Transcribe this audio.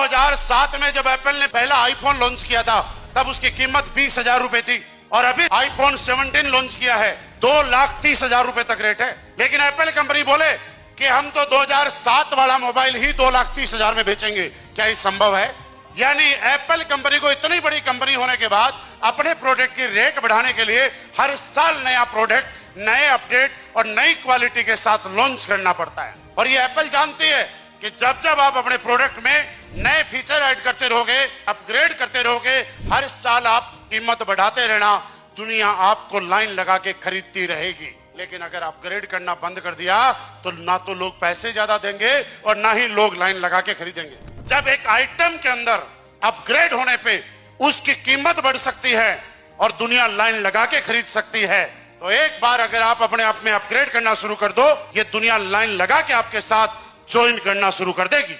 2007 में जब एप्पल ने पहला आईफोन लॉन्च किया था तब उसकी कीमत 20,000 रुपए थी और अभी आईफोन 17 लॉन्च किया है 2,30,000 रुपए तक रेट है। लेकिन एप्पल कंपनी बोले कि हम तो 2007 वाला मोबाइल ही 2,30,000 में बेचेंगे। क्या ये संभव है? यानी एप्पल कंपनी को इतनी बड़ी कंपनी होने के बाद अपने प्रोडक्ट की रेट बढ़ाने के लिए हर साल नया प्रोडक्ट, नए अपडेट और नई क्वालिटी के साथ लॉन्च करना पड़ता है। और ये एप्पल जानती है कि जब जब आप अपने प्रोडक्ट में नए फीचर ऐड करते रहोगे, अपग्रेड करते रहोगे, हर साल आप कीमत बढ़ाते रहना, दुनिया आपको लाइन लगा के खरीदती रहेगी। लेकिन अगर अपग्रेड करना बंद कर दिया तो ना तो लोग पैसे ज्यादा देंगे और ना ही लोग लाइन लगा के खरीदेंगे। जब एक आइटम के अंदर अपग्रेड होने पे उसकी कीमत बढ़ सकती है और दुनिया लाइन लगा के खरीद सकती है, तो एक बार अगर आप अपने आप में अपग्रेड करना शुरू कर दो, ये दुनिया लाइन लगा के आपके साथ ज्वाइन करना शुरू कर देगी।